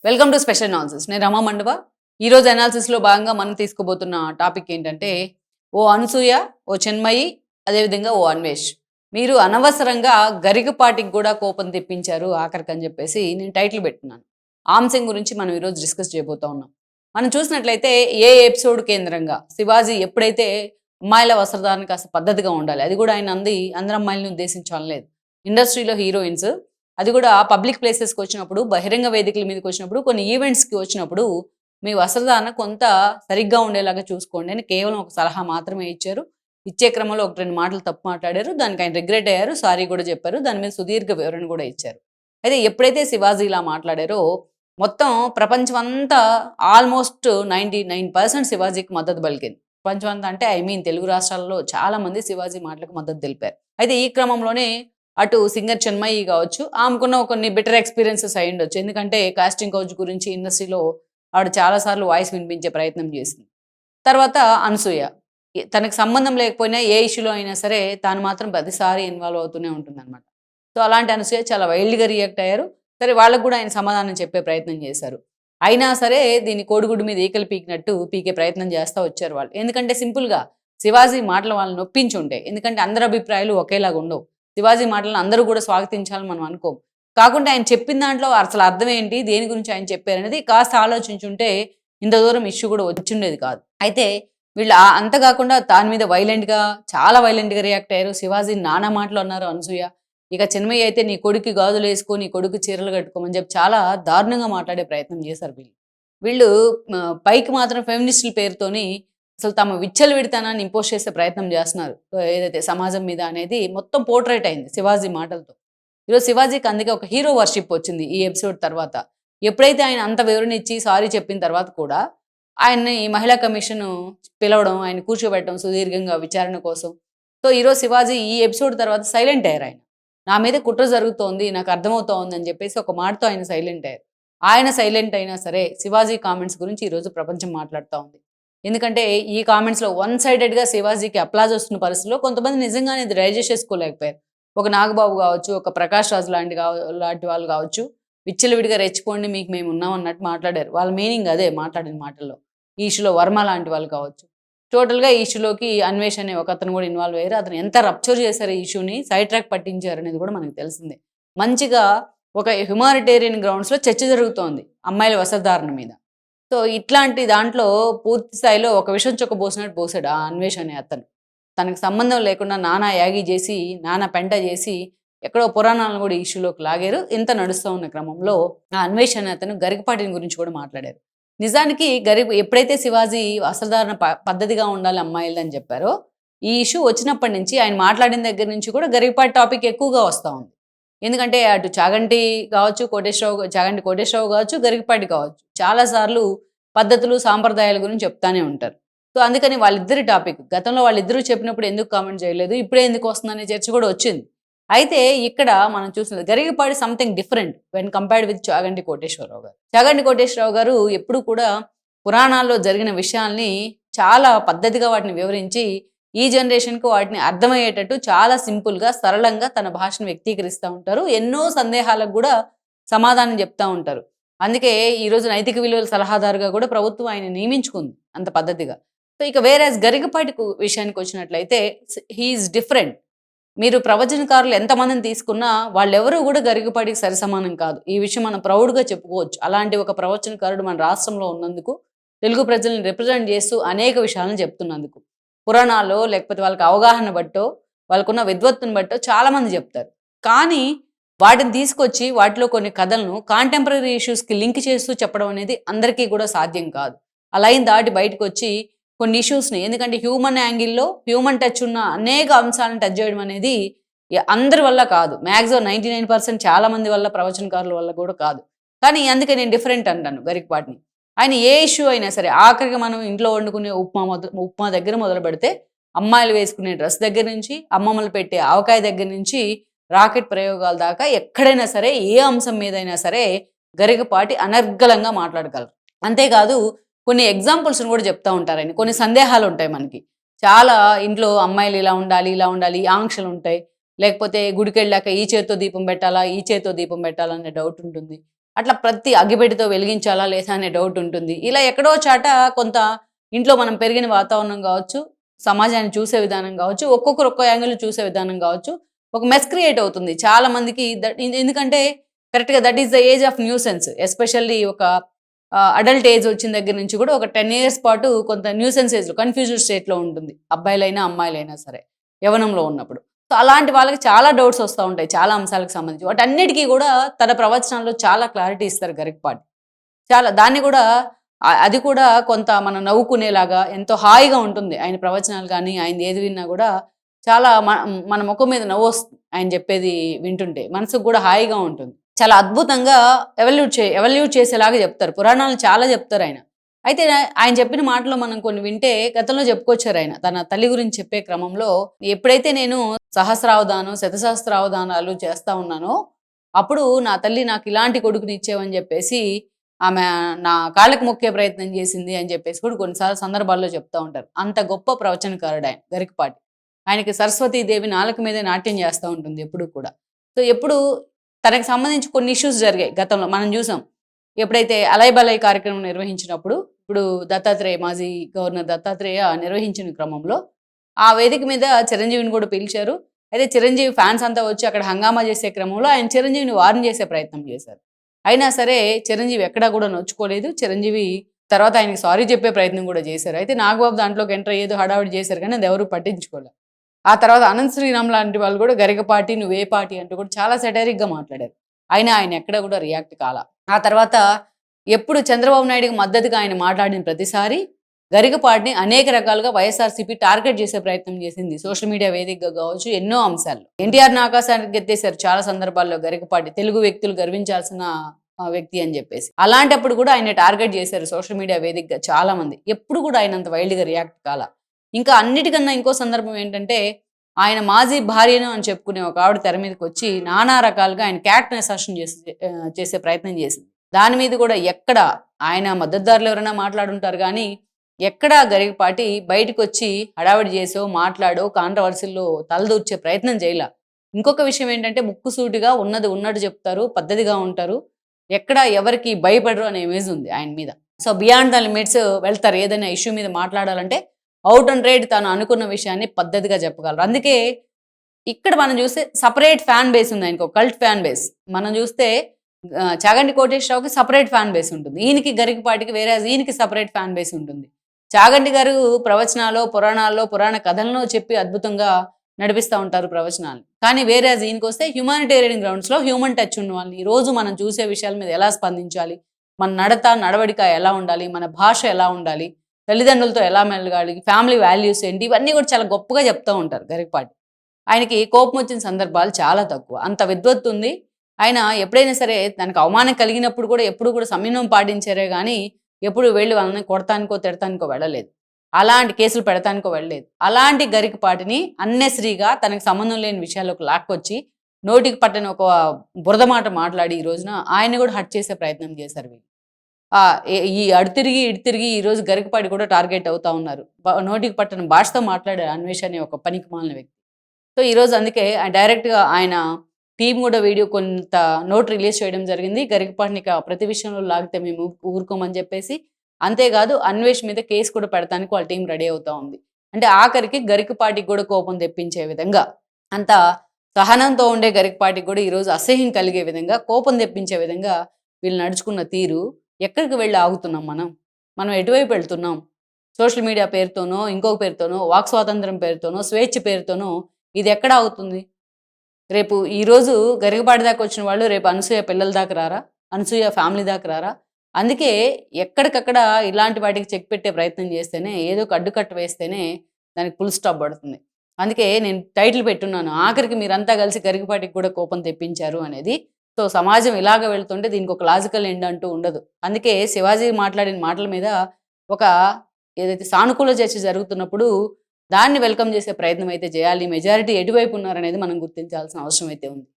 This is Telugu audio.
Welcome to special analysis. నేను రమా మండవ. ఈరోజు అనాలిసిస్లో భాగంగా మనం తీసుకోబోతున్న టాపిక్ ఏంటంటే ఓ అనసూయ, ఓ చిన్మయి, అదేవిధంగా ఓ అన్వేష్. మీరు అనవసరంగా గరికపాటికి కూడా కోపం తెప్పించారు ఆఖరికి అని చెప్పేసి నేను టైటిల్ పెట్టున్నాను. ఆ అంశం గురించి మనం ఈరోజు డిస్కస్ చేయబోతా ఉన్నాం. మనం చూసినట్లయితే ఏ ఎపిసోడ్ కేంద్రంగా శివాజీ ఎప్పుడైతే అమ్మాయిల వస్త్రధారణ కాస్త పద్ధతిగా ఉండాలి, అది కూడా ఆయన అందరు అమ్మాయిలను ఉద్దేశించాలలేదు. ఇండస్ట్రీలో హీరోయిన్స్, అది కూడా పబ్లిక్ ప్లేసెస్కి వచ్చినప్పుడు, బహిరంగ వేదికల మీదకి వచ్చినప్పుడు, కొన్ని ఈవెంట్స్కి వచ్చినప్పుడు మీ వస్త్రధారణ కొంత సరిగ్గా ఉండేలాగా చూసుకోండి అని కేవలం ఒక సలహా మాత్రమే ఇచ్చారు. ఇచ్చే క్రమంలో ఒక రెండు మాటలు తప్పు మాట్లాడారు, దానికి ఆయన రిగ్రెట్ అయ్యారు, సారీ కూడా చెప్పారు, దాని మీద సుదీర్ఘ వివరణ కూడా ఇచ్చారు. అయితే ఎప్పుడైతే శివాజీ ఇలా మాట్లాడారో మొత్తం ప్రపంచం అంతా ఆల్మోస్ట్ 99% శివాజీకి మద్దతు పలికింది. ప్రపంచం అంతా అంటే తెలుగు రాష్ట్రాల్లో చాలా మంది శివాజీ మాటలకు మద్దతు తెలిపారు. అయితే ఈ క్రమంలోనే అటు సింగర్ చిన్మయి కావచ్చు, ఆమెకున్న కొన్ని బెటర్ ఎక్స్పీరియన్సెస్ అయి ఉండొచ్చు. ఎందుకంటే కాస్టింగ్ కౌచ్ గురించి ఇండస్ట్రీలో ఆవిడ చాలాసార్లు వాయిస్ వినిపించే ప్రయత్నం చేసింది. తర్వాత అనసూయ, తనకు సంబంధం లేకపోయినా ఏ ఇష్యూలో అయినా సరే తాను మాత్రం ప్రతిసారి ఇన్వాల్వ్ అవుతూనే ఉంటుందన్నమాట. సో అలాంటి అనసూయ చాలా వైల్డ్గా రియాక్ట్ అయ్యారు. సరే, వాళ్ళకు కూడా ఆయన సమాధానం చెప్పే ప్రయత్నం చేశారు. అయినా సరే దీన్ని కోడిగుడ్డు మీద ఈకలు పీకినట్టు పీకే ప్రయత్నం చేస్తూ వచ్చారు వాళ్ళు. ఎందుకంటే సింపుల్గా శివాజీ మాటలు వాళ్ళని నొప్పించుంటాయి. ఎందుకంటే అందరి అభిప్రాయాలు ఒకేలాగా ఉండవు. శివాజీ మాటలను అందరూ కూడా స్వాగతించాలని మనం అనుకోం. కాకుండా ఆయన చెప్పిన దాంట్లో అసలు అర్థం ఏంటి, దేని గురించి ఆయన చెప్పారనేది కాస్త ఆలోచించుంటే ఇంత దూరం ఇష్యూ కూడా వచ్చిండేది కాదు. అయితే వీళ్ళు అంత కాకుండా దాని మీద చాలా వైలెంట్గా రియాక్ట్ అయ్యారు. శివాజీ నానా మాటలు అన్నారు అనసూయ. ఇక చిన్మయి అయితే నీ కొడుకు గాజులు వేసుకో, నీ కొడుకు చీరలు కట్టుకోమని చెప్పి చాలా దారుణంగా మాట్లాడే ప్రయత్నం చేశారు వీళ్ళు పైకి మాత్రం ఫెమినిస్టుల పేరుతోని అసలు తమ విచ్చలవిడితనాన్ని ఇంపోజ్ చేసే ప్రయత్నం చేస్తున్నారు ఏదైతే సమాజం మీద అనేది మొత్తం పోర్ట్రేట్ అయింది శివాజీ మాటలతో. ఈరోజు శివాజీకి అందుకే ఒక హీరో వర్షిప్ వచ్చింది ఈ ఎపిసోడ్ తర్వాత. ఎప్పుడైతే ఆయన అంత వివరణ ఇచ్చి సారీ చెప్పిన తర్వాత కూడా ఆయన్ని మహిళా కమిషన్ పిలవడం, ఆయన కూర్చోబెట్టడం సుదీర్ఘంగా విచారణ కోసం. సో ఈరోజు శివాజీ ఈ ఎపిసోడ్ తర్వాత సైలెంట్ అయ్యారు. నా మీద కుట్ర జరుగుతోంది, నాకు అర్థమవుతోంది అని చెప్పేసి ఒక మాటతో ఆయన సైలెంట్ అయ్యారు. ఆయన సైలెంట్ అయినా సరే శివాజీ కామెంట్స్ గురించి ఈరోజు ప్రపంచం మాట్లాడుతూ ఉంది. ఎందుకంటే ఈ కామెంట్స్లో వన్ సైడెడ్గా శివాజీకి అప్లాజ్ వస్తున్న పరిస్థితిలో కొంతమంది నిజంగానే ఇది డైజెస్ట్ చేసుకోలేకపోయారు. ఒక నాగబాబు కావచ్చు, ఒక ప్రకాష్ రాజు లాంటి వాళ్ళు కావచ్చు, విచ్చలవిడిగా రెచ్చిపోండి మీకు మేము ఉన్నాం అన్నట్టు మాట్లాడారు. వాళ్ళ మీనింగ్ అదే మాట్లాడిన మాటల్లో. ఈ ఇష్యూలో వర్మ లాంటి వాళ్ళు కావచ్చు. టోటల్గా ఈ ఇష్యూలోకి అన్వేష్ అనే ఒక అతను కూడా ఇన్వాల్వ్ అయ్యారు. అతను ఎంత రప్చర్ చేశారు ఈ ఇష్యూని, సైడ్ ట్రాక్ పట్టించారు అనేది కూడా మనకు తెలిసిందే. మంచిగా ఒక హ్యుమానిటేరియన్ గ్రౌండ్స్లో చర్చ జరుగుతోంది అమ్మాయిల వస్త్రధారణ మీద. సో ఇట్లాంటి దాంట్లో పూర్తి స్థాయిలో ఒక విషం చొక్క పోసినట్టు పోసాడు ఆ అన్వేష్ అనే అతను. తనకు సంబంధం లేకుండా నానా యాగి చేసి, నానా పెంట చేసి ఎక్కడో పురాణాలను కూడా ఇష్యూలోకి లాగారు. ఇంత నడుస్తూ ఉన్న క్రమంలో ఆ అన్వేష్ అనే అతను గరికపాటిని గురించి కూడా మాట్లాడారు. నిజానికి ఎప్పుడైతే శివాజీ వస్త్రధారణ పద్ధతిగా ఉండాలి అమ్మాయిలు అని చెప్పారో, ఈ ఇష్యూ వచ్చినప్పటి నుంచి ఆయన మాట్లాడిన దగ్గర నుంచి కూడా గరికపాటి టాపిక్ ఎక్కువగా వస్తూ ఉంది. ఎందుకంటే అటు చాగంటి కోటేశ్వరరావు కావచ్చు, గరికపాటి కావచ్చు, చాలాసార్లు పద్ధతులు సాంప్రదాయాల గురించి చెప్తానే ఉంటారు. సో అందుకని వాళ్ళిద్దరి టాపిక్ గతంలో వాళ్ళిద్దరూ చెప్పినప్పుడు ఎందుకు కామెంట్ చేయలేదు, ఇప్పుడే ఎందుకు వస్తుందనే చర్చ కూడా వచ్చింది. అయితే ఇక్కడ మనం చూసినది Garikapati something different when compared with Chaganti Koteswararao గారు ఎప్పుడు కూడా పురాణాల్లో జరిగిన విషయాల్ని చాలా పద్ధతిగా వాటిని వివరించి ఈ జనరేషన్కు వాటిని అర్థమయ్యేటట్టు చాలా సింపుల్గా, సరళంగా తన భాషను వ్యక్తీకరిస్తూ ఉంటారు. ఎన్నో సందేహాలకు కూడా సమాధానం చెప్తూ ఉంటారు. అందుకే ఈరోజు నైతిక విలువల సలహాదారుగా కూడా ప్రభుత్వం ఆయన నియమించుకుంది అంత పద్ధతిగా. సో ఇక గరికపాటి విషయానికి వచ్చినట్లయితే హీఈస్ డిఫరెంట్. మీరు ప్రవచనకారులు ఎంతమందిని తీసుకున్నా వాళ్ళెవరూ కూడా గరికపాటికి సరిసమానం కాదు. ఈ విషయం మనం ప్రౌడ్గా చెప్పుకోవచ్చు. అలాంటి ఒక ప్రవచనకారుడు మన రాష్ట్రంలో ఉన్నందుకు, తెలుగు ప్రజల్ని రిప్రజెంట్ చేస్తూ అనేక విషయాలను చెప్తున్నందుకు, పురాణాల్లో లేకపోతే వాళ్ళకి అవగాహన బట్టో, వాళ్ళకున్న విద్వత్తుని బట్టో చాలామంది చెప్తారు. కానీ వాటిని తీసుకొచ్చి వాటిలో కొన్ని కథలను కాంటెంపరీ ఇష్యూస్కి లింక్ చేస్తూ చెప్పడం అనేది అందరికీ కూడా సాధ్యం కాదు. ఆ లైన్ దాటి బయటకు వచ్చి కొన్ని ఇష్యూస్ని, ఎందుకంటే హ్యూమన్ యాంగిల్లో హ్యూమన్ టచ్ ఉన్న అనేక అంశాలను టచ్ చేయడం అనేది అందరి వల్ల కాదు. మ్యాక్సిమం 99% చాలామంది వల్ల, ప్రవచనకారుల వల్ల కూడా కాదు. కానీ అందుకే నేను డిఫరెంట్ అంటాను గరికపాటిని. ఆయన ఏ ఇష్యూ అయినా సరే, ఆఖరికి మనం ఇంట్లో వండుకునే ఉప్మా దగ్గర మొదలు పెడితే, అమ్మాయిలు వేసుకునే డ్రెస్ దగ్గర నుంచి, అమ్మమ్మలు పెట్టే ఆవకాయ దగ్గర నుంచి, రాకెట్ ప్రయోగాల దాకా ఎక్కడైనా సరే, ఏ అంశం మీదైనా సరే గరికపాటి అనర్గళంగా మాట్లాడగలరు. అంతేకాదు కొన్ని ఎగ్జాంపుల్స్ని కూడా చెప్తూ ఉంటారు ఆయన. కొన్ని సందేహాలు ఉంటాయి మనకి, చాలా ఇంట్లో అమ్మాయిలు ఇలా ఉండాలి ఆంక్షలు ఉంటాయి. లేకపోతే గుడికి వెళ్ళాక ఈ చేత్తో దీపం పెట్టాలా, ఈ చేత్తో దీపం పెట్టాలా అనే డౌట్ ఉంటుంది. అట్లా ప్రతి అగ్గిపెట్టెతో వెలిగించాలా లేదా అనే డౌట్ ఉంటుంది. ఇలా ఎక్కడో చాట కొంత ఇంట్లో మనం పెరిగిన వాతావరణం కావచ్చు, సమాజాన్ని చూసే విధానం కావచ్చు, ఒక్కొక్కరు ఒక్కో యాంగిల్ చూసే విధానం కావచ్చు, ఒక మెస్ క్రియేట్ అవుతుంది చాలా మందికి. ఎందుకంటే కరెక్ట్‌గా that is the age of nuisance. Especially ఒక అడల్ట్ ఏజ్ వచ్చిన దగ్గర నుంచి కూడా ఒక 10 ఇయర్స్ పాటు కొంత న్యూసెన్స్ ఏజ్‌లో కన్‌ఫ్యూజ్డ్ స్టేట్‌లో ఉంటుంది. అబ్బాయిలైనా, అమ్మాయిలైనా సరే యవ్వనంలో ఉన్నప్పుడు. సో, అలాంటి వాళ్ళకి చాలా డౌట్స్ వస్తా ఉంటాయి చాలా అంశాలకు సంబంధించి. వాటన్నిటికి కూడా తన ప్రవచనాల్లో చాలా క్లారిటీ ఇస్తారు గరికపాటి. చాలా దాన్ని కూడా అది కూడా కొంత మనం నవ్వుకునేలాగా ఎంతో హాయిగా ఉంటుంది. ఆయన ప్రవచనాలు గానీ, ఆయనది ఏది విన్నా కూడా చాలా మన ముఖం మీద నవ్వొస్తుంది. ఆయన చెప్పేది వింటుంటే. మనసుకు కూడా హాయిగా ఉంటుంది. చాలా అద్భుతంగా ఎవల్యూట్ చేసేలాగా చెప్తారు. పురాణాలు చాలా చెప్తారాయన. అయితే ఆయన చెప్పిన మాటలు మనం కొన్ని వింటే గతంలో చెప్పుకొచ్చారాయన. తన తల్లి గురించి చెప్పే క్రమంలో, ఎప్పుడైతే నేను సహస్రావధానం, శతసహస్రావధానాలు చేస్తా ఉన్నానో, అప్పుడు నా తల్లి నాకు ఇలాంటి కొడుకునిచ్చేవని చెప్పేసి ఆమె నా కాళ్ళకి మొక్కే ప్రయత్నం చేసింది అని చెప్పేసి కూడా కొన్నిసార్లు సందర్భాల్లో చెప్తా ఉంటారు. అంత గొప్ప ప్రవచనకారుడు ఆయన గరికపాటి. ఆయనకి సరస్వతీదేవి నాలుక మీదే నాట్యం చేస్తూ ఉంటుంది ఎప్పుడు కూడా. సో, ఎప్పుడు తనకు సంబంధించి కొన్ని ఇష్యూస్ జరిగాయి గతంలో మనం చూసాం. ఎప్పుడైతే అలయ్ బలయ్ కార్యక్రమం నిర్వహించినప్పుడు, ఇప్పుడు మాజీ గవర్నర్ దత్తాత్రేయ నిర్వహించిన క్రమంలో ఆ వేదిక మీద చిరంజీవిని కూడా పిలిచారు. అయితే చిరంజీవి ఫ్యాన్స్ అంతా వచ్చి అక్కడ హంగామా చేసే క్రమంలో ఆయన చిరంజీవిని వార్న్ చేసే ప్రయత్నం చేశారు. అయినా సరే చిరంజీవి ఎక్కడా కూడా నొచ్చుకోలేదు. చిరంజీవి తర్వాత ఆయనకి సారీ చెప్పే ప్రయత్నం కూడా చేశారు. అయితే నాగబాబు దాంట్లోకి ఎంటర్ అయ్యేదో హడావిడి చేశారు కానీ అది ఎవరు పట్టించుకోలేదు. ఆ తర్వాత అనంత్ శ్రీరామ్ లాంటి వాళ్ళు కూడా గరికపాటి నువ్వే పార్టీ అంటూ కూడా చాలా సెటైరిక్‌గా మాట్లాడారు. అయినా ఆయన ఎక్కడ కూడా రియాక్ట్ కాలా. ఆ తర్వాత ఎప్పుడు చంద్రబాబు నాయుడుకి మద్దతుగా ఆయన మాట్లాడిన ప్రతిసారి గరికపాటిని అనేక రకాలుగా వైఎస్ఆర్‌సీపీ టార్గెట్ చేసే ప్రయత్నం చేసింది. సోషల్ మీడియా వేదికగా కావచ్చు, ఎన్నో అంశాల్లో. ఎన్టీఆర్‌ని ఆకాశానికి ఎత్తేశారు చాలా సందర్భాల్లో గరికపాటి. తెలుగు వ్యక్తులు గర్వించాల్సిన వ్యక్తి అని చెప్పేసి. అలాంటప్పుడు కూడా ఆయన టార్గెట్ చేశారు సోషల్ మీడియా వేదికగా చాలా మంది. ఎప్పుడు కూడా ఆయన అంత వైల్డ్‌గా రియాక్ట్ కాలా. ఇంకా అన్నిటికన్నా ఇంకో సందర్భం ఏంటంటే, ఆయన మాజీ భార్యను అని చెప్పుకునే ఒక ఆవిడ తెర మీదకొచ్చి నానా రకాలుగా ఆయన క్యారెక్టర్‌ని అసాసినేట్ చేసే ప్రయత్నం చేసింది. దాని మీద కూడా ఎక్కడ ఆయన మద్దతుదారులు ఎవరైనా మాట్లాడుంటారు కానీ, ఎక్కడా గరికపాటి బయటకొచ్చి హడావిడి చేసో, మాట్లాడో, కాంట్రవర్సీల్లో తలదూర్చే ప్రయత్నం చేయలా. ఇంకొక విషయం ఏంటంటే, ముక్కుసూటిగా ఉన్నది ఉన్నట్టు చెప్తారు, పద్ధతిగా ఉంటారు. ఎక్కడ ఎవరికి భయపడరు అనే ఇమేజ్ ఉంది ఆయన మీద. సో, బియాండ్ ద లిమిట్స్ వెళ్తారు. ఏదైనా ఇష్యూ మీద మాట్లాడాలంటే ఔట్ అండ్ రైట్ తను అనుకున్న విషయాన్ని పద్ధతిగా చెప్పగలరు. అందుకే ఇక్కడ మనం చూస్తే సెపరేట్ ఫ్యాన్ బేస్ ఉంది ఆయనకు. Cult fan base. మనం చూస్తే చాగంటి కోటేశ్వరరావుకి సెపరేట్ ఫ్యాన్ బేస్ ఉంటుంది. ఈయనకి గరికపాటికి ఈయనకి సెపరేట్ ఫ్యాన్ బేస్ ఉంటుంది. చాగంటి గారు ప్రవచనాల్లో, పురాణాల్లో, పురాణ కథలను చెప్పి అద్భుతంగా నడిపిస్తూ ఉంటారు ప్రవచనాలు. కానీ ఈయనకొస్తే హ్యుమానిటేరియన్ గ్రౌండ్స్‌లో హ్యూమన్ టచ్ ఉన్న వాళ్ళని ఈరోజు మనం చూసే విషయాల మీద ఎలా స్పందించాలి, మన నడవడిక ఎలా ఉండాలి, మన భాష ఎలా ఉండాలి, తల్లిదండ్రులతో ఎలా మెలగాలి, ఫ్యామిలీ వాల్యూస్ ఏంటి, ఇవన్నీ కూడా చాలా గొప్పగా చెప్తూ ఉంటారు గరికపాటి. ఆయనకి కోపం వచ్చిన సందర్భాలు చాలా తక్కువ. అంత విద్వత్తు ఉంది. ఆయన ఎప్పుడైనా సరే తనకు అవమానం కలిగినప్పుడు కూడా ఎప్పుడు కూడా సంయమనం పాటించారే కానీ ఎప్పుడు వెళ్ళి వాళ్ళని కొడతానికో, తిడతానికో వెళ్ళలేదు. అలాంటి కేసులు పెడతానికో వెళ్ళలేదు. అలాంటి గరికపాటిని అన్నెసరీగా తనకు సంబంధం లేని విషయాల్లోకి లాక్కొచ్చి నోటికి పట్టని ఒక బురద మాట మాట్లాడి ఈ రోజున ఆయన్ని కూడా హర్ట్ చేసే ప్రయత్నం చేశారు వీళ్ళు. ఈ అడు తిరిగి ఇటు తిరిగి ఈరోజు గరికపాటి కూడా టార్గెట్ అవుతా ఉన్నారు. నోటికి పట్టని భాషతో మాట్లాడారు అన్వేష్ అనే ఒక పనికిమాలిన వ్యక్తి. సో, ఈరోజు అందుకే డైరెక్ట్‌గా ఆయన టీమ్ కూడా వీడియో కొంత నోట్ రిలీజ్ చేయడం జరిగింది. గరికపాటిని ప్రతి విషయంలో లాగితే మేము ఊరుకోమని చెప్పేసి. అంతేకాదు అన్వేష్ మీద కేసు కూడా పెడతానికి వాళ్ళ టీం రెడీ అవుతా ఉంది. అంటే ఆఖరికి గరికపాటికి కూడా కోపం తెప్పించే విధంగా, అంత సహనంతో ఉండే గరికపాటికి కూడా ఈరోజు అసహ్యం కలిగే విధంగా, కోపం తెప్పించే విధంగా వీళ్ళు నడుచుకున్న తీరు ఎక్కడికి వెళ్ళి ఆగుతున్నాం మనం? మనం ఎటువైపు వెళ్తున్నాం? సోషల్ మీడియా పేరుతోనో, ఇంకొక పేరుతోనో, వాక్ స్వాతంత్రం పేరుతోనో, స్వేచ్ఛ పేరుతోనో ఇది ఎక్కడ ఆగుతుంది? రేపు ఈరోజు గరికపాటి దాకా వచ్చిన వాళ్ళు రేపు అనసూయ పిల్లల దాకా రారా? అనసూయ ఫ్యామిలీ దాకా రారా? అందుకే ఎక్కడికక్కడ ఇలాంటి వాటికి చెక్ పెట్టే ప్రయత్నం చేస్తేనే, ఏదో ఒక అడ్డుకట్ట వేస్తేనే దానికి ఫుల్ స్టాప్ పడుతుంది. అందుకే నేను టైటిల్ పెట్టున్నాను. ఆఖరికి మీరంతా కలిసి గరికపాటికి కూడా కోపం తెప్పించారు అనేది. సో, సమాజం ఇలాగ వెళ్తుంటే దీనికి ఒక లాజికల్ ఎండ్ అంటూ ఉండదు. అందుకే శివాజీ మాట్లాడిన మాటల మీద ఒక ఏదైతే సానుకూల చర్చ జరుగుతున్నప్పుడు దాన్ని వెల్కమ్ చేసే ప్రయత్నం అయితే చేయాలి. మెజారిటీ ఎటువైపు ఉన్నారనేది మనం గుర్తించాల్సిన అవసరం అయితే ఉంది.